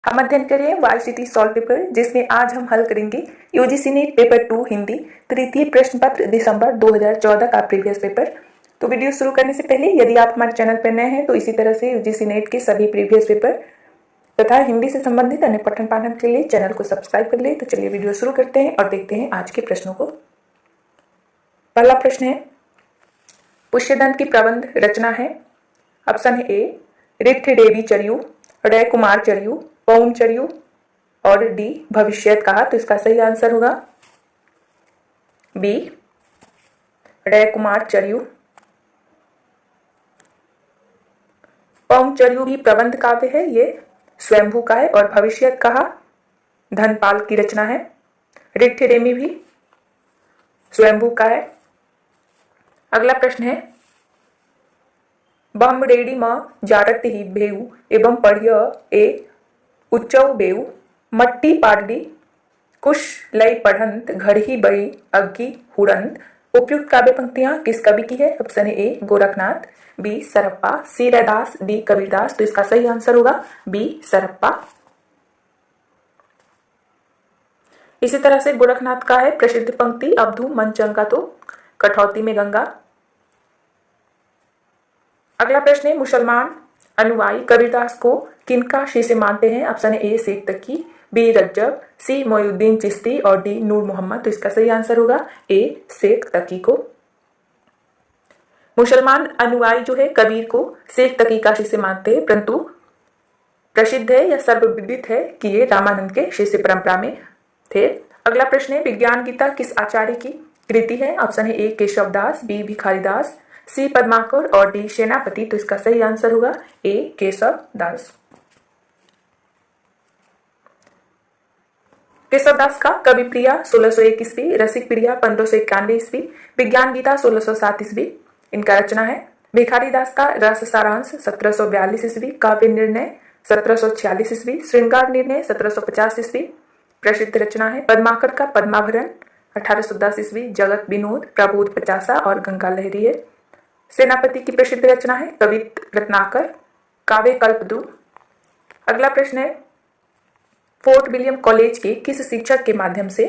हम अध्ययन करें वाईसीटी सॉल्व पेपर, जिसमें आज हम हल करेंगे यूजीसी नेट पेपर 2 हिंदी तृतीय प्रश्न पत्र दिसंबर 2014 का प्रीवियस पेपर। तो वीडियो शुरू करने से पहले यदि आप हमारे चैनल पर नए हैं तो इसी तरह से यूजीसी नेट के सभी प्रीवियस पेपर तथा हिंदी से संबंधित अन्य पठन पाठन के लिए चैनल को सब्सक्राइब कर ले। तो चलिए वीडियो शुरू करते हैं और देखते हैं आज के प्रश्नों को। पहला प्रश्न है, पुष्यदंत की प्रबंध रचना है। ऑप्शन है ए ऋद्धदेवी चर्यु, रे कुमार चर्यु, पौम चर्यु और डी भविष्यत कहा। तो इसका सही आंसर होगा बी रे कुमार चर्यु। पौम चर्यु भी प्रबंध काव्य है, ये स्वयंभू का है। और भविष्यत कहा धनपाल की रचना है। ऋद्धदेवी भी स्वयंभू का है। अगला प्रश्न है, बमरेडी म जारत ही भेऊ एवं पढ़िय ए उच्चौ बेऊ मट्टी पाडली कुश लय पढ़ंत घर ही बड़ी अग्गी हुड़ंत। उपयुक्त काव्य पंक्तियां किस कवि की है? Option A Gorakhnath, B Sarahpa, C Raidas, D Kabirdas. तो इसका सही आंसर होगा बी सरप्पा। इसी तरह से गोरखनाथ का है प्रसिद्ध पंक्ति अवधू मन चंगा तो कठौती में गंगा। अगला प्रश्न है, मुसलमान अनुयायी कबीरदास को किनका शिष्य मानते हैं? Option A Shekh Taqi, B Rajjab, C Moinuddin Chishti और डी नूर मोहम्मद। तो इसका सही आंसर होगा ए शेख तकी को। मुसलमान अनुयायी जो है कबीर को शेख तकी का शिष्य मानते हैं, परंतु प्रसिद्ध है या सर्वविदित है कि ये रामानंद के शिष्य परंपरा में थे। अगला प्रश्न है, विज्ञान गीता किस आचार्य की कृति है? ऑप्शन है ए केशवदास, बी भिखारीदास, सी पद्माकर और डी सेनापति। तो इसका सही आंसर होगा ए केशवदास। केशवदास का कवि प्रिया 1601 ईस्वी, रसिक प्रिया 1591 ईस्वी, विज्ञान गीता 1607 ईस्वी इनका रचना है। भिखारीदास का रस सारांश 1742 ईस्वी, काव्य निर्णय 1746 ईस्वी, श्रृंगार निर्णय 1750 ईस्वी प्रसिद्ध रचना है। पद्माकर का पद्माभरण 1810 ईस्वी, जगत विनोद, प्रबोध पचासा और गंगा लहरी है। सेनापति की प्रसिद्ध रचना है कवित रत्नाकर, काव्य कल्पद्रु। अगला प्रश्न है, फोर्ट विलियम कॉलेज के किस शिक्षक के माध्यम से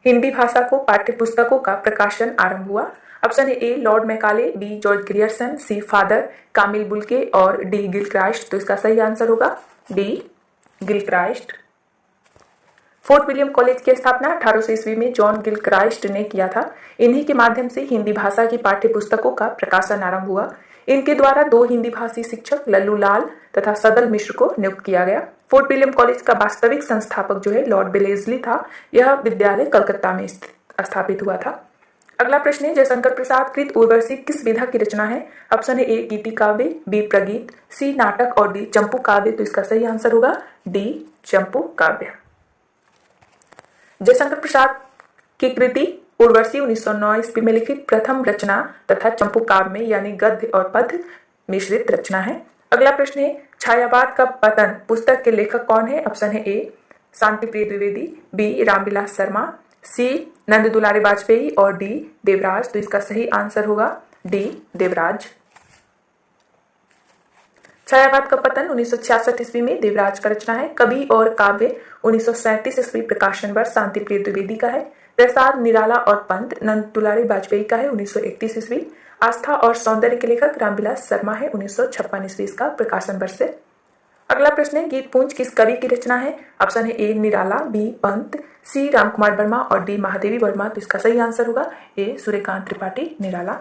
हिंदी भाषा को पाठ्य पुस्तकों का प्रकाशन आरंभ हुआ? Option A Lord Macaulay, B George Grierson, C Father Camille Bulcke और डी गिलक्राइस्ट। तो इसका सही आंसर होगा D Gilchrist. Fort William College की स्थापना 1800 ईस्वी में जॉन गिलक्राइस्ट ने किया था। इन्हीं के माध्यम से हिंदी भाषा की पाठ्य पुस्तकों का प्रकाशन आरंभ हुआ। इनके द्वारा 2 हिंदी भाषी शिक्षक लल्लू लाल तथा सदल मिश्र को नियुक्त किया गया। फोर्ट विलियम कॉलेज का वास्तविक संस्थापक जो है लॉर्ड बेलेस्ली था। यह विद्यालय कलकत्ता में स्थापित हुआ था। अगला प्रश्न है, जयशंकर प्रसाद कृत उर्वशी किस विधा की रचना है? ऑप्शन ए गीति काव्य, बी प्रगीत, सी नाटक और डी चंपू काव्य। तो इसका सही आंसर होगा डी चंपू काव्य। जयशंकर प्रसाद की कृति उर्वशी 1909 ईस्वी में लिखित प्रथम रचना तथा चंपू काव्य में यानी गद्य और पद्य मिश्रित रचना है। अगला प्रश्न है, छायावाद का पतन पुस्तक के लेखक कौन है? ऑप्शन है ए शांतिप्रिय द्विवेदी, बी रामविलास शर्मा, सी नंद दुलारे वाजपेयी और डी देवराज। तो इसका सही आंसर होगा डी देवराज। छायावाद का पतन 1966 ईस्वी में देवराज का रचना है। कवि और काव्य 1937 ईस्वी प्रकाशन वर्ष शांतिप्रिय द्विवेदी का है। प्रसाद निराला और पंत नंद दुलारे वाजपेयी का है 1931 ईस्वी। आस्था और सौंदर्य के लेखक रामविलास शर्मा है 1956 ईस्वी इसका प्रकाशन वर्ष है। अगला प्रश्न है, गीत पुंज किस कवि की रचना है? ऑप्शन है ए निराला, बी पंत, सी रामकुमार वर्मा और डी महादेवी वर्मा। तो इसका सही आंसर होगा ए सूर्यकांत त्रिपाठी निराला।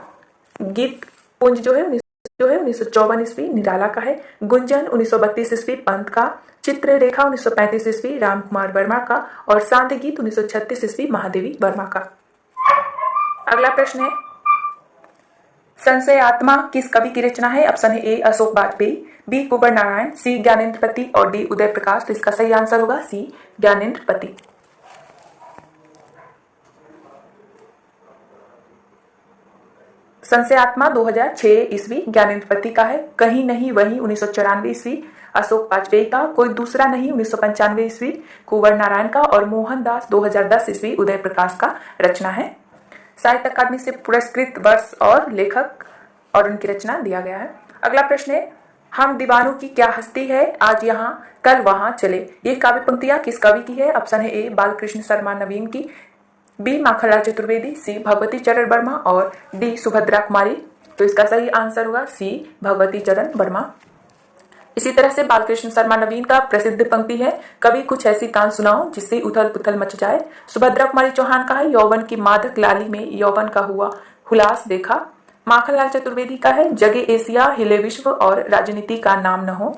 गीत पुंज जो है 1954 ईस्वी निराला का है। गुंजन 1932 ईस्वी पंत का, चित्ररेखा 1935 ईस्वी रामकुमार वर्मा का और सांध्य गीत 1936 ईस्वी महादेवी वर्मा का। अगला प्रश्न है, संशय आत्मा किस कवि की रचना है? ऑप्शन है ए अशोक वाजपेयी, बी कुंवर नारायण, सी ज्ञानेन्द्रपति और डी उदय प्रकाश। तो इसका सही आंसर होगा सी ज्ञानेन्द्रपति। संशय आत्मा 2006 ईस्वी ज्ञानेन्द्रपति का है। कहीं नहीं वहीं 1994 ईस्वी अशोक वाजपेयी का, कोई दूसरा नहीं 1995 ईस्वी कुंवर नारायण का और मोहनदास 2010 ईस्वी उदय प्रकाश का रचना है। साहित्य अकादमी से पुरस्कृत वर्ष और लेखक और उनकी रचना दिया गया है। अगला प्रश्न है, हम दीवानों की क्या हस्ती है, आज यहाँ कल वहां चले। ये काव्य पंक्तियां किस कवि की है? ऑप्शन है ए बालकृष्ण शर्मा नवीन की, बी माखनलाल चतुर्वेदी, सी भगवती चरण वर्मा और डी सुभद्रा कुमारी। तो इसका सही आंसर होगा सी भगवती चरण वर्मा। इसी तरह से बालकृष्ण शर्मा नवीन का प्रसिद्ध पंक्ति है, कभी कुछ ऐसी तान सुनाओ जिससे उथल पुथल मच जाए। सुभद्रा कुमारी चौहान का है, यौवन की मादक लाली में यौवन का हुआ हुलास देखा। माखनलाल चतुर्वेदी का है, जगे एशिया हिले विश्व और राजनीति का नाम न हो।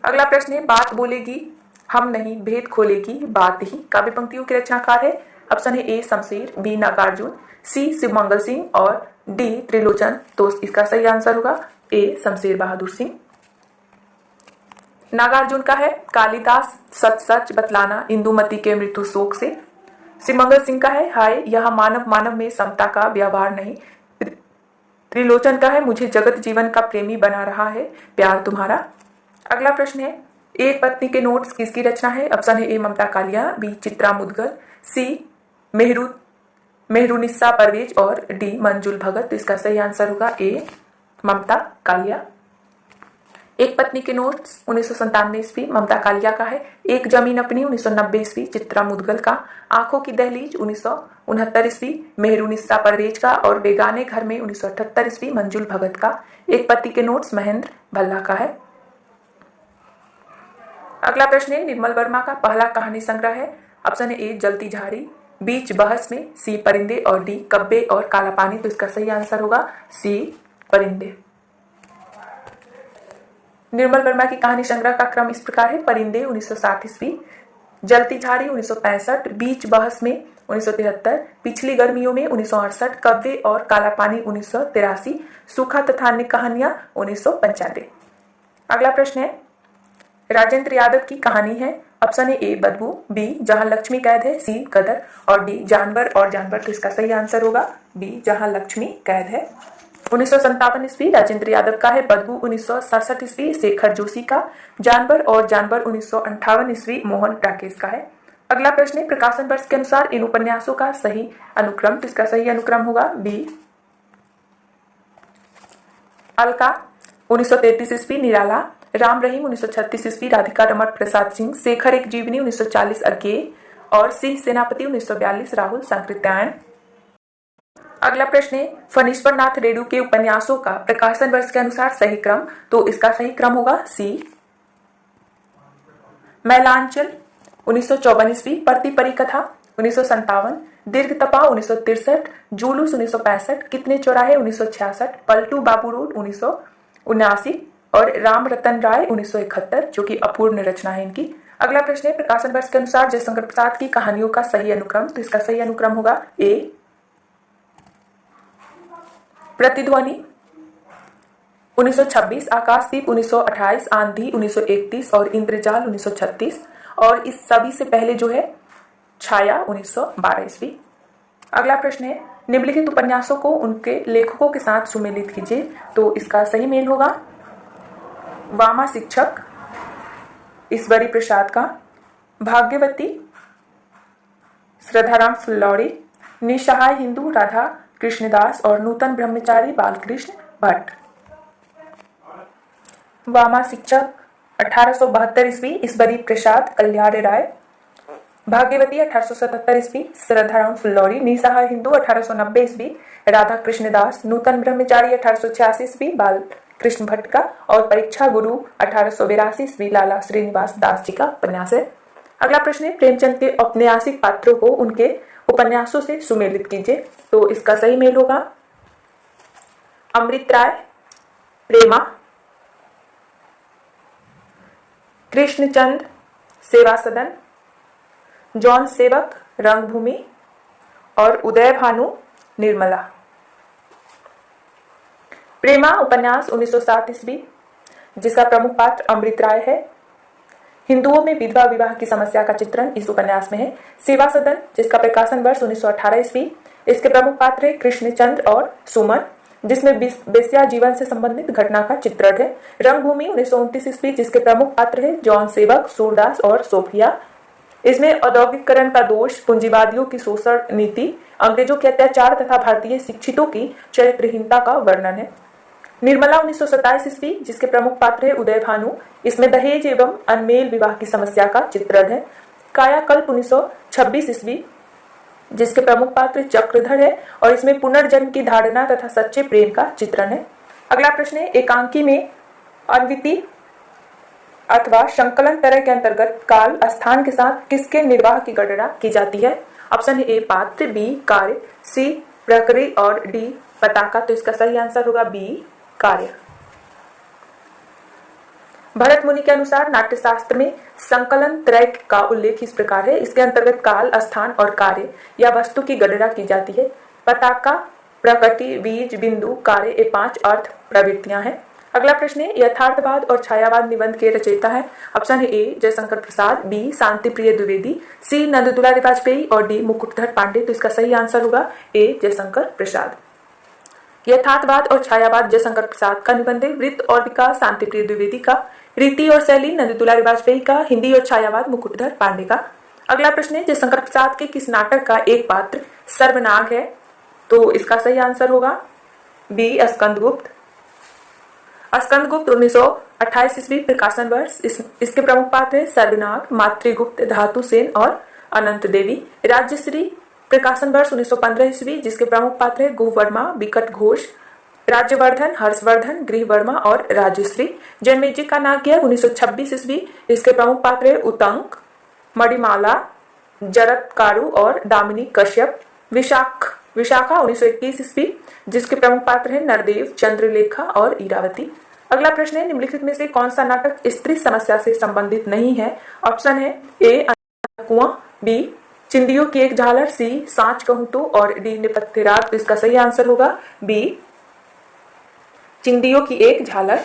अगला प्रश्न है, बात बोलेगी हम नहीं भेद खोलेगी बात ही। काव्य पंक्तियों के रचनाकार है, ऑप्शन है ए शमशेर, बी नागार्जुन, सी शिवमंगल सिंह और डी त्रिलोचन। तो इसका सही आंसर होगा ए शमशेर बहादुर सिंह। नागार्जुन का है, कालिदास सच सच बतलाना इंदुमती के मृत्यु शोक से। शिवमंगल सिंह का है, हाय यह मानव मानव में समता का व्यवहार नहीं। त्रिलोचन का है, मुझे जगत जीवन का प्रेमी बना रहा है प्यार तुम्हारा। अगला प्रश्न है, एक पत्नी के नोट्स किसकी रचना है? ऑप्शन है ए ममता कालिया, बी चित्रा मुदगल, सी मेहरुनिस्सा परवेज और डी मंजुल भगत। तो इसका सही आंसर होगा ए ममता कालिया। एक पत्नी के नोट्स 1997 ईस्वी ममता कालिया का है, एक जमीन अपनी 1990 ईस्वी चित्रा मुदगल का, आंखों की दहलीज 1969 ईस्वी मेहरुनिस्सा परवेज का और बेगाने घर में 1978 ईस्वी मंजुल भगत का। एक पति के नोट्स महेंद्र भल्ला का है। अगला प्रश्न है, निर्मल वर्मा का पहला कहानी संग्रह है। ऑप्शन है ए जलती झाड़ी, बीच बहस में, सी परिंदे और डी कब्बे और काला पानी। तो इसका सही आंसर होगा सी परिंदे। निर्मल वर्मा की कहानी संग्रह का क्रम इस प्रकार है, परिंदे 1960 ईस्वी, जलती झाड़ी 1965, बीच बहस में 1973, पिछली गर्मियों में 1968, कब्बे और काला पानी 1983, सूखा तथा अन्य कहानियां 1995। अगला प्रश्न है, राजेंद्र यादव की कहानी है। ऑप्शन है ए बदबू, बी जहां लक्ष्मी कैद है, सी गदर और डी जानवर और जानवर। तो इसका सही आंसर होगा बी जहां लक्ष्मी कैद है। 1957 ईस्वी राजेंद्र यादव का है, बदबू 1967 ईस्वी शेखर जोशी का, जानवर और जानवर 1958 ईस्वी मोहन राकेश का है। अगला प्रश्न है, प्रकाशन वर्ष के अनुसार इन उपन्यासों का सही अनुक्रम। तो इसका सही अनुक्रम होगा बी अलका 1933 ईस्वी निराला, राम रहीम 1936 ईस्वी राधिका रमण प्रसाद सिंह, शेखर एक जीवनी 1940 अज्ञेय और सी सेनापति 1942 राहुल संकृत्यायन। अगला प्रश्न है, फणीश्वर नाथ रेणु के उपन्यासों का प्रकाशन वर्ष के अनुसार सही क्रम। तो इसका सही क्रम होगा सी मैलांचल 1954 ईस्वी, परती परिकथा 1957, दीर्घ तपा 1963, जुलूस 1965, कितने चौराहे 1966, पलटू बाबू रोड 1979 और राम रतन राय 1971, जो कि अपूर्ण रचना है इनकी। अगला प्रश्न है, प्रकाशन वर्ष के अनुसार जयशंकर प्रसाद की कहानियों का सही अनुक्रम। तो इसका सही अनुक्रम होगा ए प्रतिध्वनि 1926, आकाशदीप 1928, आंधी 1931 और इंद्रजाल 1936 और इस सभी से पहले जो है छाया 1912 ईस्वी। अगला प्रश्न है, निम्नलिखित उपन्यासों को उनके लेखकों के साथ सुमेलित कीजिए। तो इसका सही मेल होगा वामा शिक्षक ईश्वरी प्रसाद का, भाग्यवती श्रद्धाराम फुल्लौरी, निसहाय हिंदू राधा कृष्णदास और नूतन ब्रह्मचारी बालकृष्ण भट्ट। वामा शिक्षक 1872 ईस्वी ईश्वरी प्रसाद कल्याण राय, भाग्यवती 1877 ईस्वी श्रद्धाराम फुल्लौरी, निसहाय हिंदू 1890 ईस्वी राधा कृष्णदास, नूतन ब्रह्मचारी 1886 ईस्वी बाल कृष्ण भट्ट का और परीक्षा गुरु 1882 ईस्वी लाला श्रीनिवास दास जी का उपन्यास है। अगला प्रश्न है, प्रेमचंद के औपन्यासिक पात्रों को उनके उपन्यासों से सुमेलित कीजिए। तो इसका सही मेल होगा अमृत राय प्रेमा, कृष्णचंद सेवा सदन, जॉन सेवक रंगभूमि और उदय भानु निर्मला। प्रेमा उपन्यास 1960 ईस्वी, जिसका प्रमुख पात्र अमृत राय है। हिंदुओं में विधवा विवाह की समस्या का चित्रण इस उपन्यास में है। सेवा सदन, जिसका प्रकाशन वर्ष 1918 ईस्वी, इसके प्रमुख पात्र है कृष्णचंद्र और सुमन, जिसमें बेस्या जीवन से संबंधित घटना का चित्रण है। रंगभूमि 1929 ईस्वी, जिसके प्रमुख पात्र है जॉन सेवक, सूरदास और सोफिया। इसमें औद्योगिकरण का दोष, पूंजीवादियों की शोषण नीति, अंग्रेजों के अत्याचार तथा भारतीय शिक्षितों की चरित्रहीनता का वर्णन है। निर्मला 1927 ईस्वी, जिसके प्रमुख पात्र है उदय भानु, इसमें दहेज एवं अनमेल विवाह की समस्या का चित्रण है। कायाकल्प 1926 ईस्वी, जिसके प्रमुख पात्र चक्रधर है और इसमें पुनर्जन्म की धारणा तथा सच्चे प्रेम का चित्रण है। अगला प्रश्न है, एकांकी में अद्वितीय अथवा संकलन तरह के अंतर्गत काल स्थान के साथ किसके निर्वाह की गणना की जाती है? ऑप्शन है ए पात्र, बी कार्य, सी प्रकृति और डी पताका। तो इसका सही आंसर होगा बी कार्य। भरत मुनि के अनुसार नाट्यशास्त्र में संकलन त्रय का उल्लेख इस प्रकार है। इसके अंतर्गत काल, स्थान और कार्य या वस्तु की गणना की जाती है। पताका, प्रकृति, बीज, बिंदु, कार्य, ये 5 अर्थ प्रवृत्तियां हैं। अगला प्रश्न है, यथार्थवाद और छायावाद निबंध के रचयिता है। ऑप्शन है ए जयशंकर प्रसाद, बी शांति प्रिय द्विवेदी, सी नंददुलारी वाजपेयी और डी मुकुटधर पांडे। तो इसका सही आंसर होगा ए जयशंकर प्रसाद। यथार्थवाद और छायावाद जयशंकर प्रसाद का निबंध है। वृत्त और विकास शांति प्रिय द्विवेदी का, रीति और शैली नंददुलारी वाजपेयी का, हिंदी और छायावाद मुकुटधर पांडे का। अगला प्रश्न है, जयशंकर प्रसाद के किस नाटक का एक पात्र सर्वनाग है? तो इसका सही आंसर होगा बी स्कंदगुप्त। स्कंदगुप्त 1928 ईस्वी प्रकाशन वर्ष। इसके प्रमुख पात्र है सर्वनाग, मातृगुप्त, धातुसेन और अनंत देवी। राज्यश्री प्रकाशन वर्ष 1915 ईस्वी, जिसके प्रमुख पात्र है गुहवर्मा, विकट घोष, राज्यवर्धन, हर्षवर्धन, गृहवर्मा और राजश्री। जन्मेजय का नाट्य 1926 ईस्वी, इसके प्रमुख पात्र है उतंक, मणिमाला, जरत्कारु और दामिनी कश्यप। विशाखा 1921 ईस्वी, जिसके प्रमुख पात्र है नरदेव, चंद्रलेखा और इरावती। अगला प्रश्न है, निम्नलिखित में से कौन सा नाटक स्त्री समस्या से संबंधित नहीं है? ऑप्शन है ए कुआं, बी चिंदियों की एक झालर, सी सांच कहूं तो और डी नेपथ्य राग। तो इसका सही आंसर होगा बी चिंदियों की एक झालर।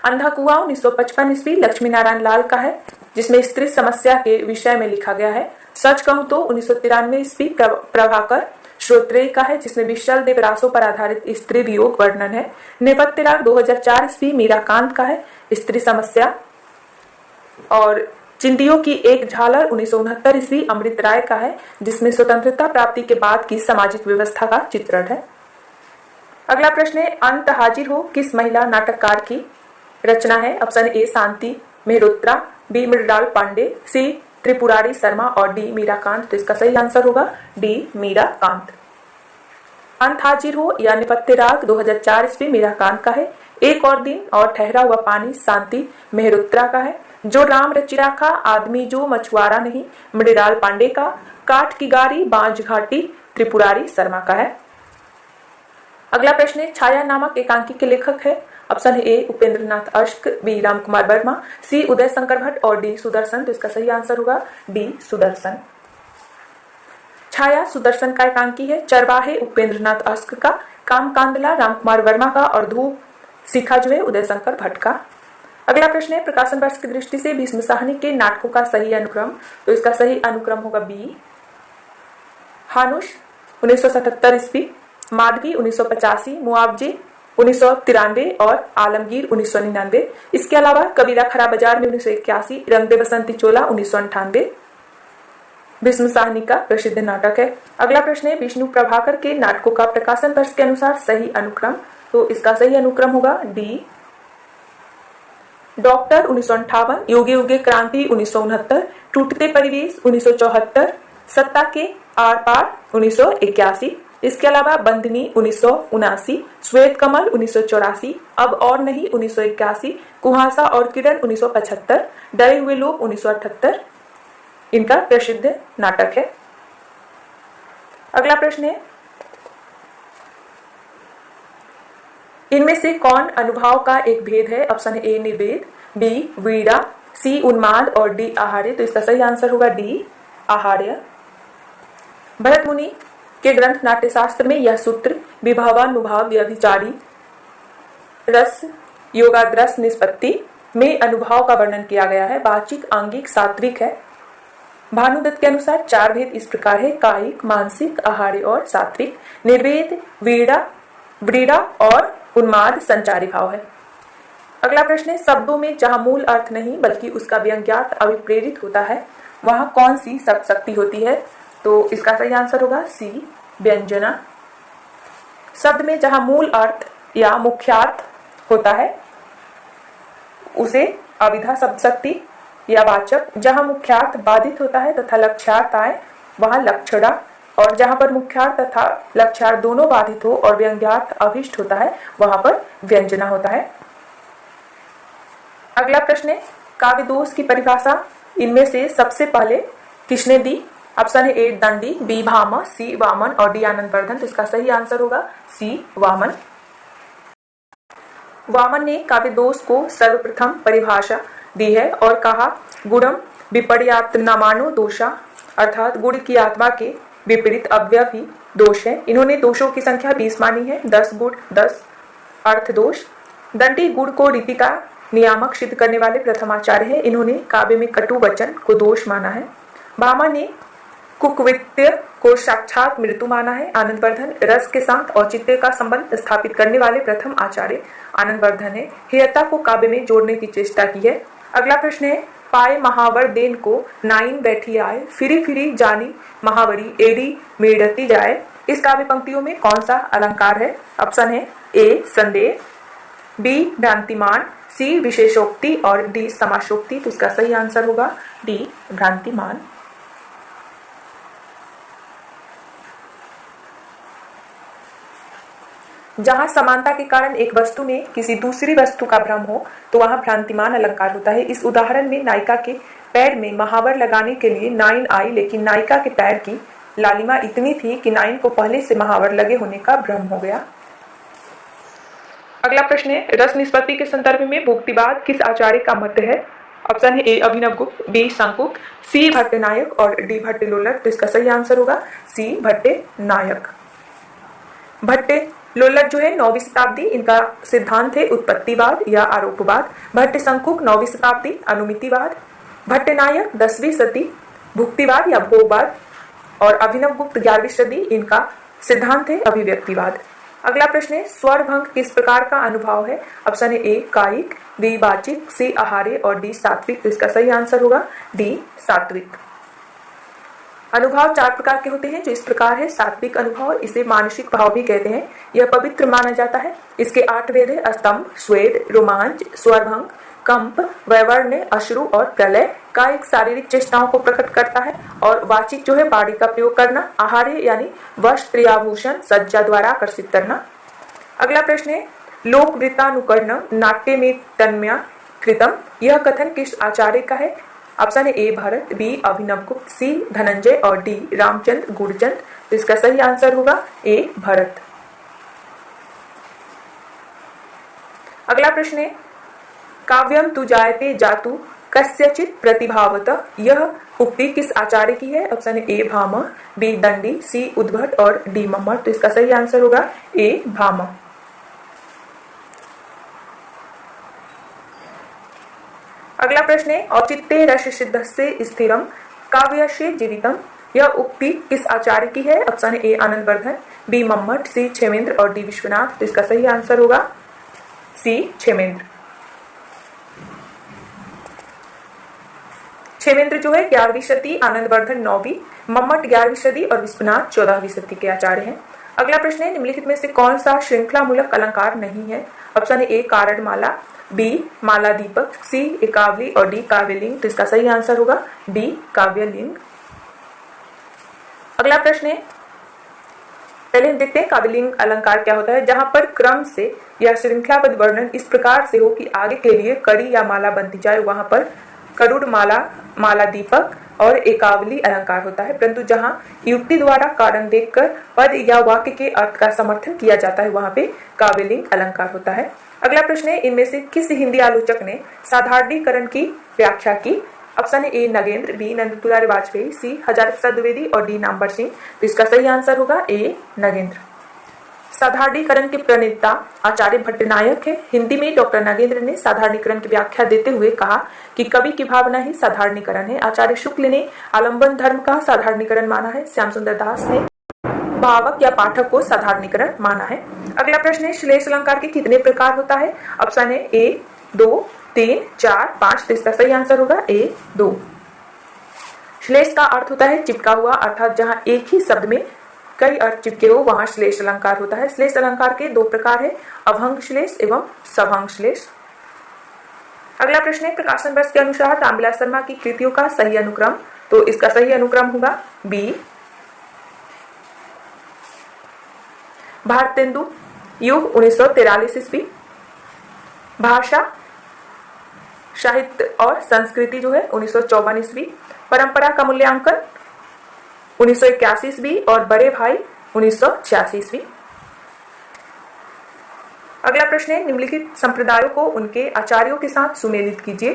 अंधा कुआं 1955 ईस्वी लक्ष्मी नारायण लाल का है, जिसमें स्त्री समस्या के विषय में लिखा गया है। सच कहूं तो 1993 ईस्वी प्रभाकर श्रोत्रेय का है, जिसमें विशल देवरासों पर आधारित स्त्री वियोग वर्णन है। नेपथ्य राग 2004 ईस्वी मीराकांत का है, स्त्री समस्या। और चिंदियों की एक झालर 1969 ईस्वी अमृत राय का है, जिसमें स्वतंत्रता प्राप्ति के बाद की सामाजिक व्यवस्था का चित्रण है। अगला प्रश्न है, अंत हाजिर हो किस महिला नाटककार की रचना है? Option A Shanti Mehrotra, B Mrinal Pande, C Tripurari Sharma और डी मीराकांत। तो इसका सही आंसर होगा डी मीराकांत। अंत हाजिर हो या नेपथ्य राग 2004 ईस्वी मीराकांत का है। एक और दिन और ठहरा हुआ पानी शांति मेहरोत्रा का है। जो राम रचिराखा आदमी जो मछुआरा नहीं मृणाल पांडे का। काठ की गाड़ी बांझ घाटी त्रिपुरारी शर्मा का है। अगला प्रश्न है, छाया नामक एकांकी के लेखक है। ऑप्शन है ए उपेंद्रनाथ अश्क, बी राम कुमार वर्मा, सी उदय शंकर भट्ट और डी सुदर्शन। तो इसका सही आंसर होगा डी सुदर्शन। छाया सुदर्शन का एकांकी है। चरवाहे उपेंद्रनाथ अश्क का, काम कांदला राम कुमार वर्मा का और धूप शिखा जो है उदय शंकर भट्ट का। अगला प्रश्न है, प्रकाशन वर्ष की दृष्टि से भीष्म साहनी के नाटकों का सही अनुक्रम। तो इसका सही अनुक्रम होगा बी हानुष 1977 ईस्वी, माधवी 1985, मुआवजे 1993 और आलमगीर 1999। इसके अलावा कबीरा खरा बाजार में 1981, रंग दे बसंती चोला 1998 भीष्म साहनी का प्रसिद्ध नाटक है। अगला प्रश्न है, विष्णु प्रभाकर के नाटकों का प्रकाशन वर्ष के अनुसार सही अनुक्रम। तो इसका सही अनुक्रम होगा डी डॉक्टर 1958, युगे युगे क्रांति 1969, टूटते परिवेश 1974, सत्ता के आर पार 1981। इसके अलावा बंदनी 1979, श्वेत कमल 1984, अब और नहीं 1981, कुहासा और किरण 1975, डरे हुए लोग 1978 इनका प्रसिद्ध नाटक है। अगला प्रश्न है, इनमें से कौन अनुभाव का एक भेद है? ऑप्शन ए निर्वेद, बी वीड़ा, सी उन्माद और डी आहार्य। तो इसका सही आंसर होगा डी आहार्य। भरत मुनि के ग्रंथ नाट्यशास्त्र में यह सूत्र विभावानुभाव व्यभिचारी रस योगाग्रस निष्पत्ति में अनुभाव का वर्णन किया गया है। वाचिक, आंगिक, सात्विक है। भानुदत्त के अनुसार 4 भेद इस प्रकार है, कायिक, मानसिक, आहार्य और सात्विक। निर्वेद, व्रीड़ा और उन्माद संचारी भाव है। अगला प्रश्न है, शब्दों में जहां मूल अर्थ नहीं बल्कि उसका व्यंग्यार्थ अभिप्रेरित होता है वहां कौन सी शब्द शक्ति होती है? तो इसका सही आंसर होगा सी व्यंजना। शब्द में जहां मूल अर्थ या मुख्यार्थ होता है उसे अविधा शब्द शक्ति या वाचक, जहां मुख्यार्थ बाधित होता है तथा लक्ष्यार्थ आए वहां लक्षणा, और जहां पर मुख्यार्थ तथा लक्ष्यार्थ दोनों बाधित हो और व्यंग्यार्थ अभिष्ट होता है वहां पर व्यंजना होता है। अगला प्रश्न है, काव्य दोष की परिभाषा इनमें से सबसे पहले किसने दी? ऑप्शन है ए दंडी, बी भामा, सी वामन और डी आनंदवर्धन। तो इसका सही आंसर होगा सी वामन। वामन ने काव्य दोष को सर्वप्रथम परिभाषा दी है और कहा गुणम विपर्यात्मनामानो दोषा, अर्थात गुण की आत्मा के विपरीत अवयव ही दोष है। इन्होंने दोषों की संख्या 20 मानी है, 10 गुण 10 अर्थ दोष। दंडी गुण को रीति का नियामक सिद्ध करने वाले प्रथम आचार्य है। इन्होंने काव्य में कटु वचन को दोष माना है। भामा ने कुकृत्य को साक्षात मृत्यु माना है। आनंदवर्धन रस के साथ औचित्य का संबंध स्थापित करने वाले प्रथम आचार्य आनंदवर्धन है। हेयता को काव्य में जोड़ने की चेष्टा की है। अगला प्रश्न है, पाए महावर देन को नाइन बैठी आए, फिरी फिरी जानी महावरी एड़ी मेड़ती जाए। इस काव्य पंक्तियों में कौन सा अलंकार है? ऑप्शन है ए संदेह, बी भ्रांतिमान, सी विशेषोक्ति और डी समासोक्ति। तो इसका सही आंसर होगा डी भ्रांतिमान। जहां समानता के कारण एक वस्तु में किसी दूसरी वस्तु का भ्रम हो तो वहां भ्रांतिमान अलंकार होता है। इस उदाहरण में नायिका के पैर में महावर लगाने के लिए नाइन आई, लेकिन नायिका के पैर की लालिमा इतनी थी कि नाइन को पहले से महावर लगे होने का भ्रम हो गया। अगला प्रश्न है, रस निष्पत्ति के संदर्भ में भुक्तिवाद किस आचार्य का मत है? ऑप्शन है ए अभिनवगुप्त, बी शंकुक, सी भट्टनायक और डी भट्टलोलट। तो इसका सही आंसर होगा सी भट्टनायक। भट्टलोलट जो है 9वीं शताब्दी, इनका सिद्धांत है उत्पत्तिवाद या आरोपवाद। भट्ट शंकुक 9वीं शताब्दी अनुमितिवाद। भट्टनायक 10वीं सदी भुक्तिवाद या भोगवाद और अभिनवगुप्त 11वीं सदी, इनका सिद्धांत है अभिव्यक्तिवाद। अगला प्रश्न है, स्वर भंग किस प्रकार का अनुभव है? ऑप्शन है ए कायिक, बी वाचिक, सी आहार्य और डी सात्विक। तो इसका सही आंसर होगा डी सात्विक। अनुभव 4 प्रकार के होते हैं जो इस प्रकार है। सात्विक अनुभव, इसे मानसिक भाव भी कहते हैं, यह पवित्र माना जाता है। इसके 8 भेद है, स्तंभ, स्वेद, रोमांच, स्वरभंग, कंप, वैवर्ण्य, अश्रु और प्रलय। कायिक शारीरिक चेष्टाओं को प्रकट करता है और वाचिक जो है वाणी का प्रयोग करना। आहार्य यानी वस्त्र आभूषण सज्जा द्वारा आकर्षित करना। अगला प्रश्न है, लोकवृत्तानुकरण नाट्य में तन्मया कृतम, यह कथन किस आचार्य का है? ऑप्शन है ए भरत, बी अभिनवगुप्त, सी धनंजय और डी रामचंद्र गुड़चंद। तो इसका सही आंसर होगा ए भरत। अगला प्रश्न है, काव्यम तु जायते जातु कस्यचित प्रतिभावत, यह उक्ति किस आचार्य की है? ऑप्शन है ए भामा, बी दंडी, सी उद्भट और डी मम्मट। तो इसका सही आंसर होगा ए भामा। अगला प्रश्न है, औचित्य रस सिद्धस्य स्थिरम काव्यस्य जीवितम, यह उक्ति किस आचार्य की है? ऑप्शन है ए आनंदवर्धन, बी मम्मट, सी क्षेमेंद्र और डी विश्वनाथ। तो इसका सही आंसर होगा सी क्षेमेंद्र। क्षेमेंद्र जो है 11वीं सदी, आनंदवर्धन 9वीं, मम्मट 11वीं सदी और विश्वनाथ 14वीं सदी के आचार्य हैं। अगला प्रश्न है, निम्नलिखित में से कौन सा श्रृंखला मूलक अलंकार नहीं है? ऑप्शन है ए कारण माला, बी माला दीपक, सी एकावली और डी काव्यलिंग। तो इसका सही आंसर होगा डी काव्यलिंग। अगला प्रश्न है, पहले हम देखते हैं काव्यलिंग अलंकार क्या होता है। जहां पर क्रम से या श्रृंखलाबद्ध वर्णन इस प्रकार से हो कि आगे के लिए कड़ी या माला बनती जाए, वहां पर करुड़ माला, माला दीपक और एकावली अलंकार होता है। परंतु जहां युक्ति द्वारा कारण देखकर पद या वाक्य के अर्थ का समर्थन किया जाता है, वहां पे काव्यलिंग अलंकार होता है। अगला प्रश्न है, इनमें से किस हिंदी आलोचक ने साधारणीकरण की व्याख्या की? ऑप्शन है ए नगेंद्र, बी नंद दुलारे वाजपेयी, सी हजारे प्रसाद द्विवेदी और डी नामवर सिंह। तो इसका सही आंसर होगा ए नगेंद्र। साधारणीकरण के प्रणेता आचार्य भट्टनायक है। हिंदी में डॉक्टर नगेंद्र ने साधारणीकरण की व्याख्या देते हुए कहा कि कवि की भावना ही साधारणीकरण है। आचार्य शुक्ल ने आलंबन धर्म का साधारणीकरण माना है। श्याम सुंदर दास ने भावक या पाठक को साधारणीकरण माना है। अगला प्रश्न है, श्लेष अलंकार के कितने प्रकार होता है? ऑप्शन है ए 2, 3, 4, 5। तो इसका सही आंसर होगा ए 2। श्लेष का अर्थ होता है चिपका हुआ, अर्थात जहां एक ही शब्द में कई अर्थ चिपके हो वहां श्लेष अलंकार होता है। श्लेष अलंकार के दो प्रकार है, अभंग श्लेष एवं सभंग श्लेष। अगला प्रश्न है, प्रकाशन वर्ष के अनुसार रामविलास शर्मा की कृतियों का सही अनुक्रम। तो इसका सही अनुक्रम होगा बी। भारतेंदु युग 1943 ईस्वी। भाषा साहित्य और संस्कृति जो है 1954 ईस्वी। परंपरा का मूल्यांकन 1981 ईस्वी और बड़े भाई 1986 ईस्वी। अगला प्रश्न है, निम्नलिखित संप्रदायों को उनके आचार्यों के साथ सुमेलित कीजिए।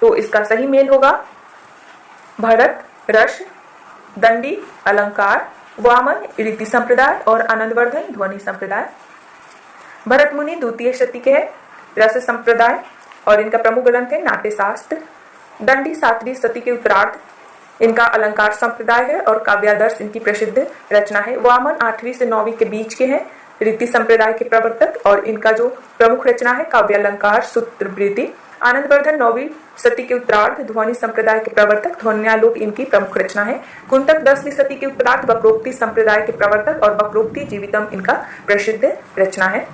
तो इसका सही मेल होगा भरत रस, दंडी अलंकार, वामन रीति संप्रदाय और आनंदवर्धन ध्वनि संप्रदाय। भरत मुनि द्वितीय शती के है, रस संप्रदाय और इनका प्रमुख ग्रंथ है नाट्य शास्त्र। दंडी 7वीं शती के उत्तरार्ध, इनका अलंकार संप्रदाय है और काव्यादर्श इनकी प्रसिद्ध रचना है। वामन 8वीं से 9वीं के बीच के हैं, रीति संप्रदाय के प्रवर्तक और इनका जो प्रमुख रचना है काव्यालंकार सूत्रवृत्ति। आनंदवर्धन 9वीं शती के उत्तरार्ध, ध्वनि संप्रदाय के प्रवर्तक, ध्वन्यालोक इनकी प्रमुख रचना है। कुंतक 10वीं शती के उत्तरार्ध, वक्रोक्ति संप्रदाय के प्रवर्तक और वक्रोक्ति जीवितम इनका प्रसिद्ध रचना है।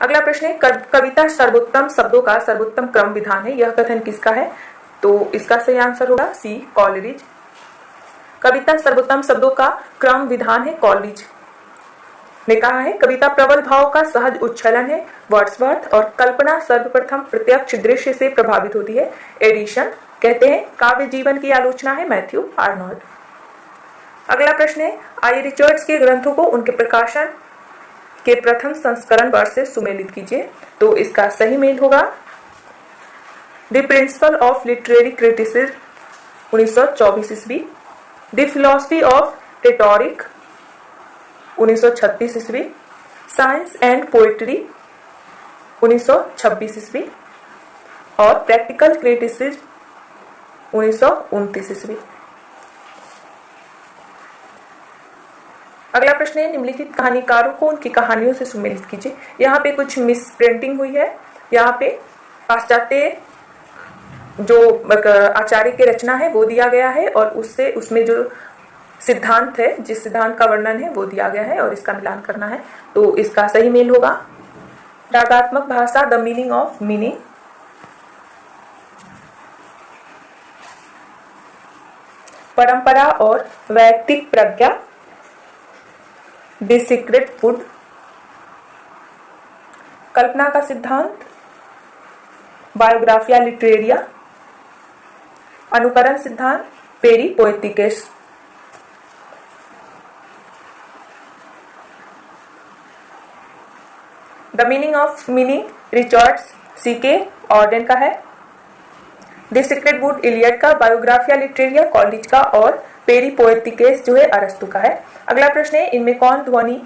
अगला प्रश्न है, कविता सर्वोत्तम शब्दों का सर्वोत्तम क्रम विधान है, यह कथन किसका है? तो इसका सही आंसर होगा सी, कॉलरिज। कविता सर्वोत्तम शब्दों का क्रम विधान है कॉलरिज ने कहा है। कविता प्रबल भाव का सहज उच्छलन है, वर्ड्सवर्थ। और कल्पना सर्वप्रथम प्रत्यक्ष दृश्य से प्रभावित होती है, एडिशन। कहते हैं काव्य जीवन की आलोचना है, मैथ्यू आर्नोल्ड। अगला प्रश्न है, आई रिचर्ड्स के ग्रंथों को उनके प्रकाशन के प्रथम संस्करण वर्ष से सुमेलित कीजिए। तो इसका सही मेल होगा the principle of literary criticism 1924 ईस्वी, द फिलॉसफी ऑफ रेटोरिक 1936 ईस्वी, साइंस एंड पोएट्री 1926 ईस्वी और प्रैक्टिकल क्रिटिसिज्म 1929 ईस्वी। अगला प्रश्न है, निम्नलिखित कहानीकारों को उनकी कहानियों से सुमेलित कीजिए। यहाँ पे कुछ मिस प्रिंटिंग हुई है। यहाँ पे पाश्चात्य जो आचार्य की रचना है वो दिया गया है और उससे उसमें जो सिद्धांत है, जिस सिद्धांत का वर्णन है वो दिया गया है और इसका मिलान करना है। तो इसका सही मेल होगा रागात्मक भाषा, द मीनिंग ऑफ मीनिंग। परंपरा और वैयक्तिक प्रज्ञा, द सीक्रेट फूड। कल्पना का सिद्धांत, बायोग्राफिया लिटरेरिया। अनुकरण सिद्धांत, Peri Poietikes. The meaning of meaning, Richards C K Ogden का है। द सीक्रेट वुड इलियड का, बायोग्राफिया लिटरेरिया कॉलेज का और पेरी पोएटिकेस जो है अरस्तु का है। अगला प्रश्न है, इनमें कौन ध्वनि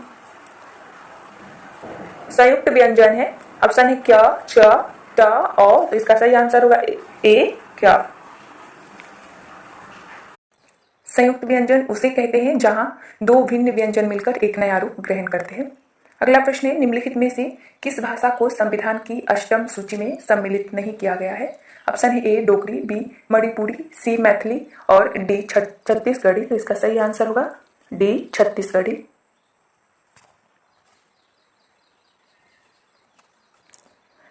संयुक्त व्यंजन है? ऑप्शन है क्या, च, ट, औ। तो इसका सही आंसर होगा ए, क्या। संयुक्त व्यंजन उसे कहते हैं जहां दो भिन्न व्यंजन मिलकर एक नया रूप ग्रहण करते हैं। अगला प्रश्न है, निम्नलिखित में से किस भाषा को संविधान की अष्टम सूची में सम्मिलित नहीं किया गया है? ऑप्शन है ए, डोगरी, बी, मणिपुरी, सी, मैथिली और डी, छत्तीसगढ़ी। तो इसका सही आंसर होगा डी, छत्तीसगढ़ी।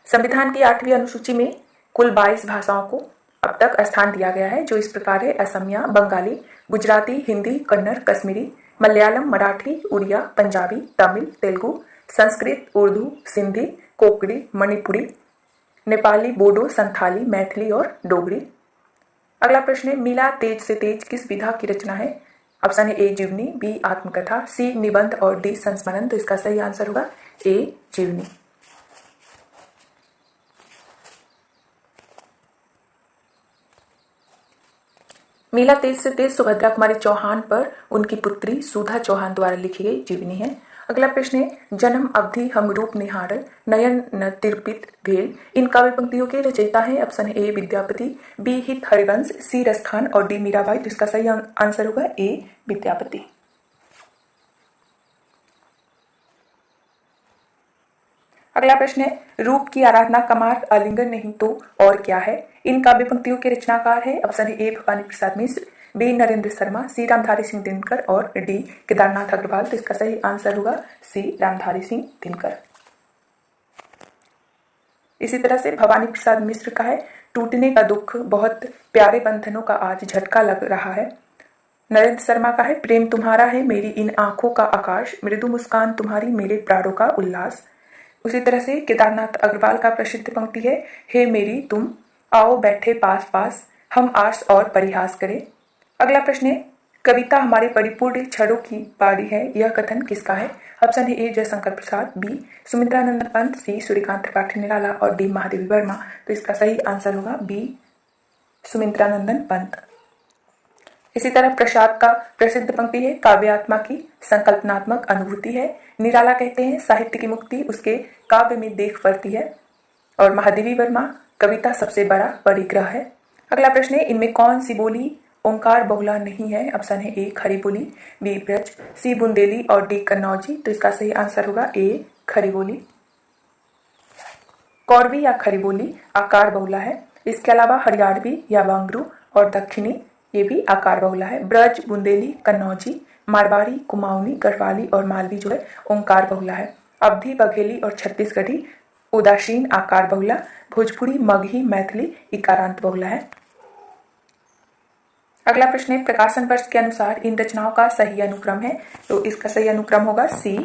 संविधान की 8वीं अनुसूची में कुल 22 भाषाओं को अब तक स्थान दिया गया है, जो इस प्रकार है, असमिया, बंगाली, गुजराती, हिंदी, कन्नड़, कश्मीरी, मलयालम, मराठी, उड़िया, पंजाबी, तमिल, तेलुगु, संस्कृत, उर्दू, सिंधी, कोंकणी, मणिपुरी, नेपाली, बोडो, संथाली, मैथिली और डोगरी। अगला प्रश्न है, मिला तेज से तेज किस विधा की रचना है? ऑप्शन है ए, जीवनी, बी, आत्मकथा, सी, निबंध और डी, संस्मरण। तो इसका सही आंसर होगा ए, जीवनी। मिला तेज से तेज सुभद्रा कुमारी चौहान पर उनकी पुत्री सुधा चौहान द्वारा लिखी गई जीवनी है। अगला प्रश्न है, जन्म अवधि हम रूप निहारल नयन न तिरपित भेल, इन काव्य पंक्तियों के रचयिता है। ऑप्शन ए, विद्यापति, बी, हित हरिवंश, सी, रसखान और डी, मीराबाई। तो इसका सही आंसर होगा ए, विद्यापति। अगला प्रश्न है, रूप की आराधना का मार्ग आलिंगन नहीं तो और क्या है? इन काव्य पंक्तियों के रचनाकार है। Option A, Bhawani Prasad Mishra, B Narendra Sharma, C Ramdhari Singh Dinkar और डी केदारनाथ अग्रवाल। तो इसका सही आंसर होगा सी रामधारी सिंह दिनकर। इसी तरह से भवानी प्रसाद मिश्र का है, टूटने का दुख, बहुत प्यारे बंधनों का आज झटका लग रहा है। नरेंद्र शर्मा का है, प्रेम तुम्हारा है मेरी इन आंखों का आकाश, मृदु मुस्कान तुम्हारी मेरे प्राणों का उल्लास। उसी तरह से केदारनाथ अग्रवाल का प्रसिद्ध पंक्ति है, हे मेरी तुम आओ बैठे पास पास, हम आस और परिहास करें। अगला प्रश्न है, कविता हमारे परिपूर्ण क्षणों की बाड़ी है, यह कथन किसका है? ऑप्शन है ए जयशंकर प्रसाद, बी सुमित्रानंद पंत, सी सूर्यकांत त्रिपाठी निराला और डी महादेवी वर्मा। तो इसका सही आंसर होगा बी सुमित्रानंदन पंत। इसी तरह प्रसाद का प्रसिद्ध पंक्ति है, काव्यात्मा की संकल्पनात्मक अनुभूति है। निराला कहते हैं साहित्य की मुक्ति उसके काव्य में देख पड़ती है। और महादेवी वर्मा, कविता सबसे बड़ा परिग्रह है। अगला प्रश्न है, इनमें कौन सी बोली ओंकार बहुला नहीं है? ऑप्शन है ए खरी बोली, बी ब्रज, सी बुंदेली और डी कन्नौजी। तो इसका सही आंसर होगा ए खरी बोली। कौरवी या खरी बोली आकार बहुला है। इसके अलावा हरियाणवी या वांगरू और दक्षिणी ये भी आकार बहुला है। ब्रज, बुंदेली, कन्नौजी, मारवाड़ी, कुमाऊनी, गढ़वाली और मालवी जो है ओंकार बहुला है। अवधी, बघेली और छत्तीसगढ़ी उदासीन आकार बहुला। भोजपुरी, मगही, मैथिली इकारांत बहुला है। अगला प्रश्न है, प्रकाशन वर्ष के अनुसार इन रचनाओं का सही अनुक्रम है। तो इसका सही अनुक्रम होगा सी।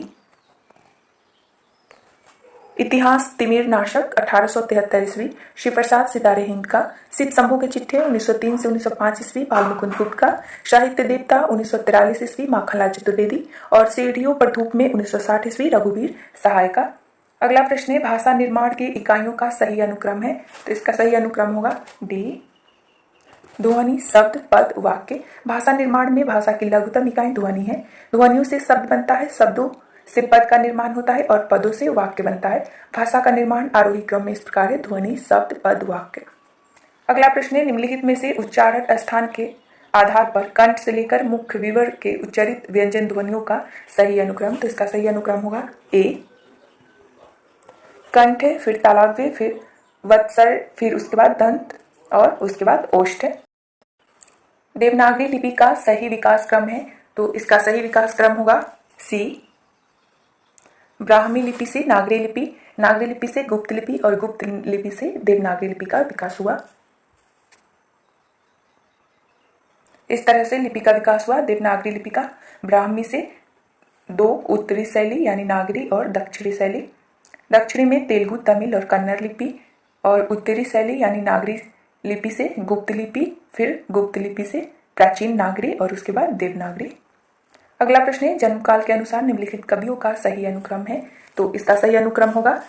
इतिहास तिमिर नाशक 1873 ईस्वी, शिव प्रसाद सितारे हिंद का। सिद्ध शंभू के चिट्ठे 1903 से 1905 ईस्वी, बाल मुकुंद गुप्त का। साहित्य देवता 1943 ईस्वी, माखनलाल चतुर्वेदी और सीढ़ियों पर धूप में 1960 ईस्वी, रघुवीर सहाय का। अगला प्रश्न है, भाषा निर्माण की इकाइयों का सही अनुक्रम है। तो इसका सही अनुक्रम होगा डी ध्वनि, शब्द, पद, वाक्य। भाषा निर्माण में भाषा की लघुतम इकाई ध्वनि है। ध्वनियों से शब्द बनता है, शब्दों से पद का निर्माण होता है और पदों से वाक्य बनता है। भाषा का निर्माण आरोही क्रम में इस प्रकार है, ध्वनि, शब्द, पद, वाक्य। अगला प्रश्न है, निम्नलिखित में से उच्चारण स्थान के आधार पर कंठ से लेकर मुख्य विवर के उच्चारित व्यंजन ध्वनियों का सही अनुक्रम। तो इसका सही अनुक्रम होगा ए कंठ है, फिर तालव्य, फिर वत्सर, फिर उसके बाद दंत और उसके बाद ओष्ठ है। देवनागरी लिपि का सही विकास क्रम है। तो इसका सही विकास क्रम होगा सी। ब्राह्मी लिपि से नागरी लिपि, नागरी लिपि से गुप्त लिपि और गुप्त लिपि से देवनागरी लिपि का विकास हुआ। इस तरह से लिपि का विकास हुआ। देवनागरी लिपि का ब्राह्मी से दो उत्तरी शैली यानी नागरी और दक्षिणी शैली। दक्षिणी में तेलुगु, तमिल और कन्नड़ लिपि और उत्तरी शैली यानी नागरी लिपि से गुप्त लिपि, फिर गुप्त लिपि से प्राचीन नागरी और उसके बाद देवनागरी। अगला प्रश्न है, जन्मकाल के अनुसार निम्नलिखित कवियों का सही अनुक्रम है। तो इसका सही अनुक्रम होगा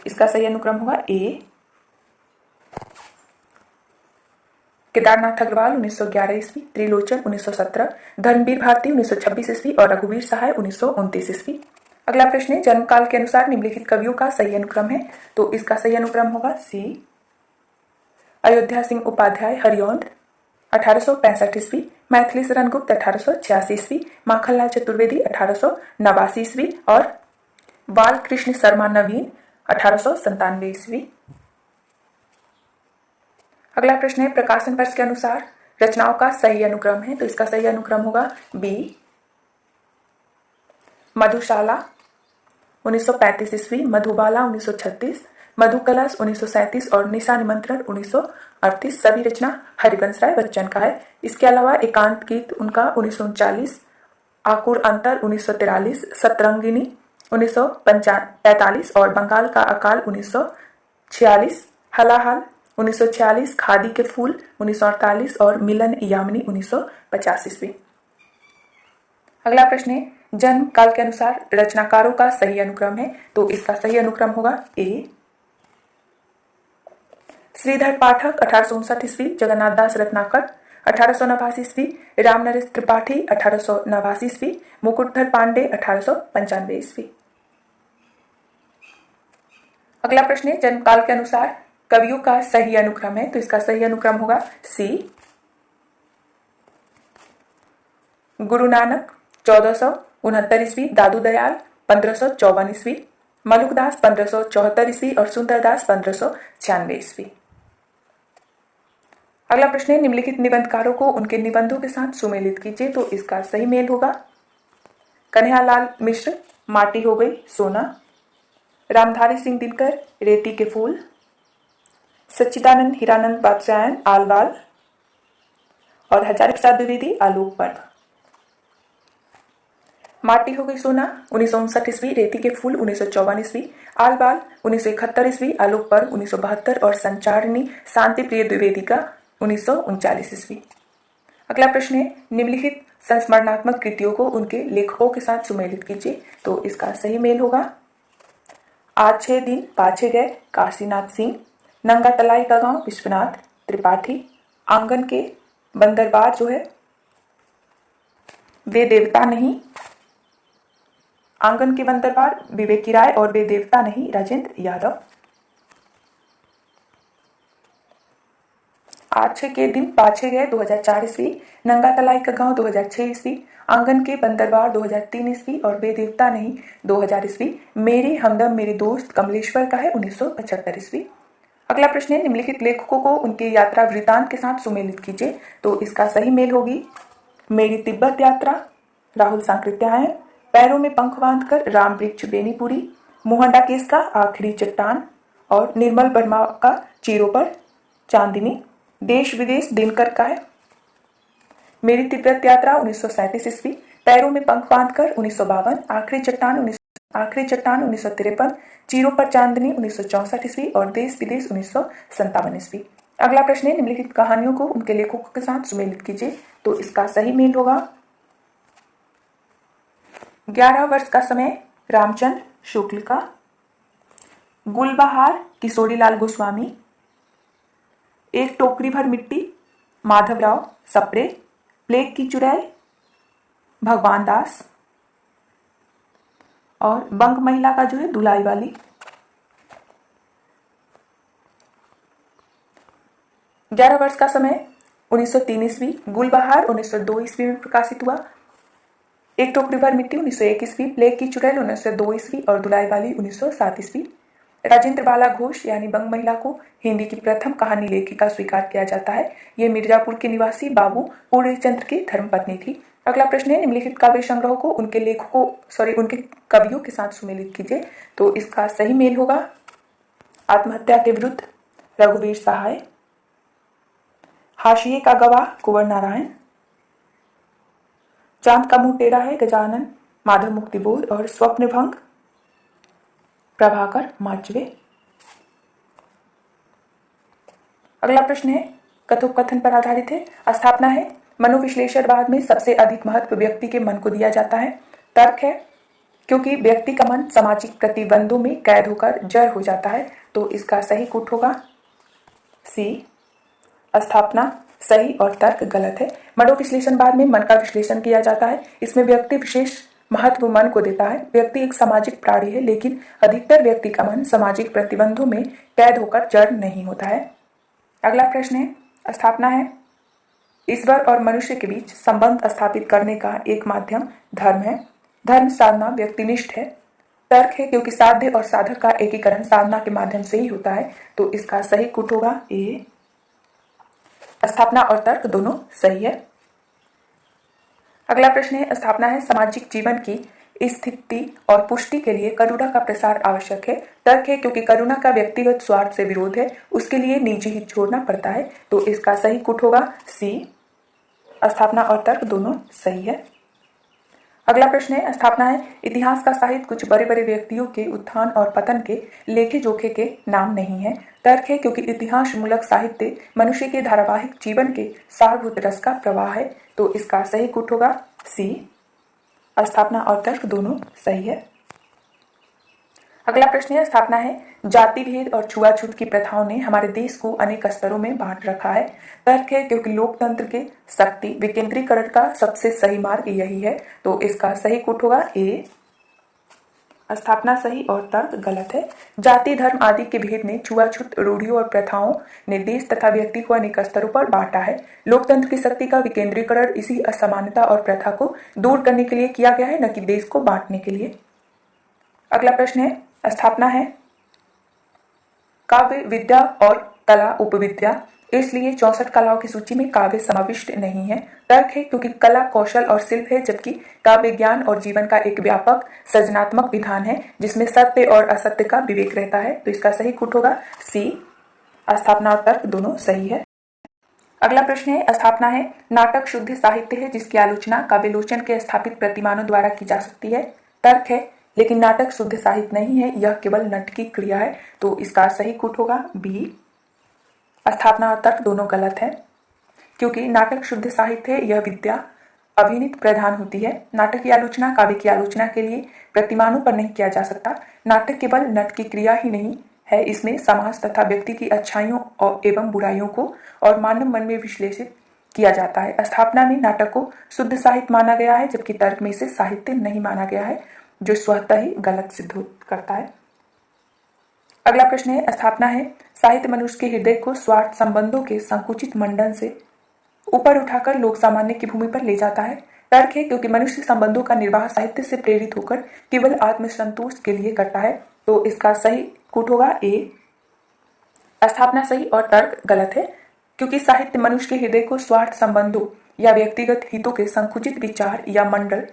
इसका सही अनुक्रम होगा ए। केदारनाथ अग्रवाल 1911 ईस्वी, त्रिलोचन 1917, धर्मवीर भारती 1926 ईस्वी और रघुवीर सहाय 1929 ईस्वी। अगला प्रश्न है, जन्मकाल के अनुसार निम्नलिखित कवियों का सही अनुक्रम है। तो इसका सही अनुक्रम होगा सी। अयोध्या सिंह उपाध्याय हरिऔंध 1865 ईस्वी, मैथिली शरण गुप्त 1886 ईस्वी, माखनलाल चतुर्वेदी 1889 ईस्वी और बाल कृष्ण शर्मा नवीन 1897 ईस्वी। अगला प्रश्न है, प्रकाशन वर्ष के अनुसार रचनाओं का सही अनुक्रम है। तो इसका सही अनुक्रम होगा बी। मधुशाला 1935 ईस्वी, मधुबाला 1936, मधुकलश 1937 और निशा निमंत्रण 1938 सभी रचना हरिवंश राय बच्चन का है। इसके अलावा एकांत गीत उनका 1939, आकुर अंतर 1943, सतरंगिनी 1945 और बंगाल का अकाल 1946, हलाहल 1946, खादी के फूल 1948 और मिलन यामिनी 1950 ईस्वी। अगला प्रश्न है, जन्म काल के अनुसार रचनाकारों का सही अनुक्रम है। तो इसका सही अनुक्रम होगा ए। श्रीधर पाठक 1859 ईस्वी, जगन्नाथ दास रत्नाकर 1889 ईस्वी, राम नरेश त्रिपाठी 1889 ईस्वी, मुकुटधर पांडे 1895 ईस्वी। अगला प्रश्न है, जन्म काल के अनुसार कवियों का सही अनुक्रम है। तो इसका सही अनुक्रम होगा सी। गुरु नानक 1469 ईस्वी, दादू दयाल 1554 ईस्वी, मलुकदास 1574 ईस्वी और सुंदरदास 1596 ईस्वी। अगला प्रश्न है, निम्नलिखित निबंधकारों को उनके निबंधों के साथ सुमेलित कीजिए। तो इसका सही मेल होगा कन्हैयालाल मिश्र, माटी हो गई सोना, रामधारी सिंह दिनकर, रेती के फूल, सच्चिदानंद हीरानंद बादशायन, आलवाल, और हजारे प्रसाद द्विवेदी, आलोक पर्व। माटी हो गई सोना 1959 ईस्वी, रेती के फूल 1954 ईस्वी, आलवाल 1971 ईस्वी, आलोक पर्व 1972 और संचारिणी शांति प्रिय द्विवेदी का 1939 ईस्वी। अगला प्रश्न है, निम्नलिखित संस्मरणात्मक कृतियों को उनके लेखकों के साथ सुमेलित कीजिए। तो इसका सही मेल होगा आज 6 दिन पाछे गए, काशीनाथ सिंह, नंगा तलाई का गांव, विश्वनाथ त्रिपाठी, आंगन के बंदरबार जो है वे देवता नहीं, आंगन के बंदरबार विवेकी राय, और वे देवता नहीं राजेंद्र यादव। आज 6 के दिन पाछे गए 2004 ईस्वी, नंगा तलाई का गांव 2006 ईस्वी, आंगन के बंदरबार 2003 ईस्वी, और वे देवता नहीं 2000 ईस्वी। मेरे हमदम मेरे दोस्त कमलेश्वर का है 1975 ईस्वी। अगला प्रश्न है, निम्नलिखित लेखकों को उनके यात्रा वृतांत के साथ सुमेलित कीजिए। तो इसका सही मेल होगी मेरी तिब्बत यात्रा, राहुल सांकृत्यायन, पैरों में पंख बांधकर, राम वृक्ष बेनीपुरी, मोहंडा केस का आखिरी चट्टान, और निर्मल वर्मा का चीरों पर चांदनी, देश विदेश दिनकर का है मेरी तिब्बत यात्रा 1937 ईस्वी, पैरों में पंख बांधकर 1952, आखिरी चट्टान 1953, चीरों पर चांदनी 1964 ईस्वी, और देश विदेश 1957 ईस्वी। अगला प्रश्न है, निम्नलिखित कहानियों को उनके लेखकों के साथ सुमेलित कीजिए। तो इसका सही मेल होगा 11 वर्ष का समय रामचंद्र शुक्ल का, गुलबहार किशोरीलाल गोस्वामी, एक टोकरी भर मिट्टी माधवराव सप्रे, प्लेग की चुड़ैल भगवान दास, और बंग महिला का जो है दुलाई वाली। 11 वर्ष का समय 1903 ईस्वी, गुलबहार 1902 ईस्वी में प्रकाशित हुआ, एक टोकरी भर मिट्टी 1901 ईस्वी, प्लेग की चुड़ैल 1902 ईस्वी, और दुलाई वाली 1907 ईस्वी। राजेंद्र बाला घोष यानी बंग महिला को हिंदी की प्रथम कहानी लेखिका स्वीकार किया जाता है। ये मिर्जापुर के निवासी बाबू पूर्णचंद्र की धर्मपत्नी थी। अगला प्रश्न है, निम्नलिखित काव्य संग्रह को उनके कवियों के साथ सुमेलित कीजिए। तो इसका सही मेल होगा आत्महत्या के विरुद्ध रघुवीर सहाय, हाशिए का गवाह कुंवर नारायण, चांद का मुंह टेढ़ा है गजानन माधव मुक्तिबोध, और स्वप्न भंग प्रभाकर माचवे। अगला प्रश्न है, कथोपकथन पर आधारित है। स्थापना है, मनोविश्लेषणवाद में सबसे अधिक महत्व व्यक्ति के मन को दिया जाता है। तर्क है, क्योंकि व्यक्ति का मन सामाजिक प्रतिबंधों में कैद होकर जड़ हो जाता है। तो इसका सही कूट होगा सी। स्थापना सही और तर्क गलत है। मनोविश्लेषणवाद में मन का विश्लेषण किया जाता है। इसमें व्यक्ति विशेष महत्व मन को देता है। व्यक्ति एक सामाजिक प्राणी है, लेकिन अधिकतर व्यक्ति का मन सामाजिक प्रतिबंधों में कैद होकर जड़ नहीं होता है। अगला प्रश्न है, स्थापना है, ईश्वर और मनुष्य के बीच संबंध स्थापित करने का एक माध्यम धर्म है। धर्म साधना व्यक्तिनिष्ठ है। तर्क है, क्योंकि साध्य और साधक का एकीकरण साधना के माध्यम से ही होता है। तो इसका सही कूट होगा ए। स्थापना और तर्क दोनों सही है। अगला प्रश्न है, स्थापना है, सामाजिक जीवन की स्थिति और पुष्टि के लिए करुणा का प्रसार आवश्यक है। तर्क है, क्योंकि करुणा का व्यक्तिगत स्वार्थ से विरोध है, उसके लिए निजी हित छोड़ना पड़ता है। तो इसका सही कूट होगा सी। स्थापना और तर्क दोनों सही है। अगला प्रश्न है, स्थापना है, इतिहास का साहित्य कुछ बड़े बड़े व्यक्तियों के उत्थान और पतन के लेखे जोखे के नाम नहीं है। तर्क है, क्योंकि इतिहास मूलक साहित्य मनुष्य के धारावाहिक जीवन के सारभूत रस का प्रवाह है। तो इसका सही कूट होगा सी। स्थापना और तर्क दोनों सही है। अगला प्रश्न है, स्थापना है, जाति भेद और छुआछूत की प्रथाओं ने हमारे देश को अनेक स्तरों में बांट रखा है। तर्क है, क्योंकि लोकतंत्र के शक्ति विकेंद्रीकरण का सबसे सही मार्ग यही है। तो इसका सही कूट होगा ए। स्थापना सही और तर्क गलत है। जाति धर्म आदि के भेद ने छुआछूत रूढ़ियों और प्रथाओं ने देश तथा व्यक्ति को अनेक स्तरों पर बांटा है। लोकतंत्र की शक्ति का विकेंद्रीकरण इसी असमानता और प्रथा को दूर करने के लिए किया गया है, न कि देश को बांटने के लिए। अगला प्रश्न है, स्थापना है, काव्य विद्या और कला उपविद्या, इसलिए 64 कलाओं की सूची में काव्य समाविष्ट नहीं है। तर्क है क्योंकि कला कौशल और शिल्प है, जबकि काव्य ज्ञान और जीवन का एक व्यापक सृजनात्मक विधान है जिसमें सत्य और असत्य का विवेक रहता है। तो इसका सही कूट होगा सी। स्थापना और तर्क दोनों सही है। अगला प्रश्न है, स्थापना है नाटक शुद्ध साहित्य है जिसकी आलोचना काव्यलोचन के स्थापित प्रतिमानों द्वारा की जा सकती है। तर्क है लेकिन नाटक शुद्ध साहित्य नहीं है, यह केवल नट की क्रिया है। तो इसका सही कूट होगा बी। स्थापना और तर्क दोनों गलत है, क्योंकि नाटक शुद्ध साहित्य है, यह विद्या अभिनीत प्रधान होती है। नाटक की आलोचना काव्य की आलोचना के लिए प्रतिमानों पर नहीं किया जा सकता। नाटक केवल नट की क्रिया ही नहीं है, इसमें समाज तथा व्यक्ति की अच्छाइयों एवं बुराइयों को और मानव मन में विश्लेषित किया जाता है। स्थापना में नाटक को शुद्ध साहित्य माना गया है, जबकि तर्क में इसे साहित्य नहीं माना गया है, जो स्वतः ही गलत सिद्ध करता है। अगला प्रश्न है, स्थापना है साहित्य मनुष्य के हृदय को स्वार्थ संबंधों के संकुचित मंडन से ऊपर उठाकर लोक सामान्य की भूमि पर ले जाता है। तर्क है क्योंकि मनुष्य संबंधों का निर्वाह साहित्य से प्रेरित होकर केवल आत्मसंतोष के लिए करता है। तो इसका सही कूट होगा ए। स्थापना सही और तर्क गलत है, क्योंकि साहित्य मनुष्य के हृदय को स्वार्थ संबंधों या व्यक्तिगत हितों के संकुचित विचार या मंडल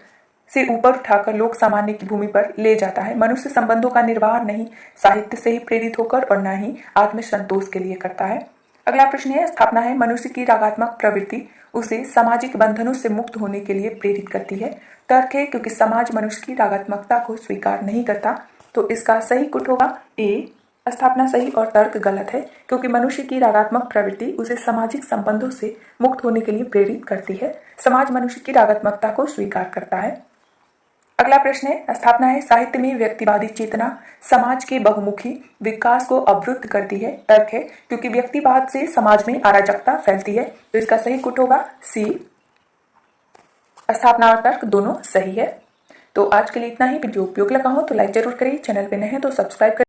से ऊपर उठाकर लोक सामान्य की भूमि पर ले जाता है। मनुष्य संबंधों का निर्वाह नहीं साहित्य से ही प्रेरित होकर और न ही आत्मसंतोष के लिए करता है। अगला प्रश्न है, स्थापना है मनुष्य की रागात्मक प्रवृत्ति उसे सामाजिक बंधनों से मुक्त होने के लिए प्रेरित करती है। तर्क है क्योंकि समाज मनुष्य की रागात्मकता को स्वीकार नहीं करता। तो इसका सही कूट होगा ए। स्थापना सही और तर्क गलत है, क्योंकि मनुष्य की रागात्मक प्रवृत्ति उसे सामाजिक संबंधों से मुक्त होने के लिए प्रेरित करती है। समाज मनुष्य की रागात्मकता को स्वीकार करता है। अगला प्रश्न है, स्थापना है साहित्य में व्यक्तिवादी चेतना समाज के बहुमुखी विकास को अवरुद्ध करती है। तर्क है क्योंकि व्यक्तिवाद से समाज में अराजकता फैलती है। तो इसका सही कूट होगा सी। स्थापना और तर्क दोनों सही है। तो आज के लिए इतना ही। वीडियो उपयोग लगा हो तो लाइक जरूर करिए, चैनल पे नए हैं तो सब्सक्राइब करिए।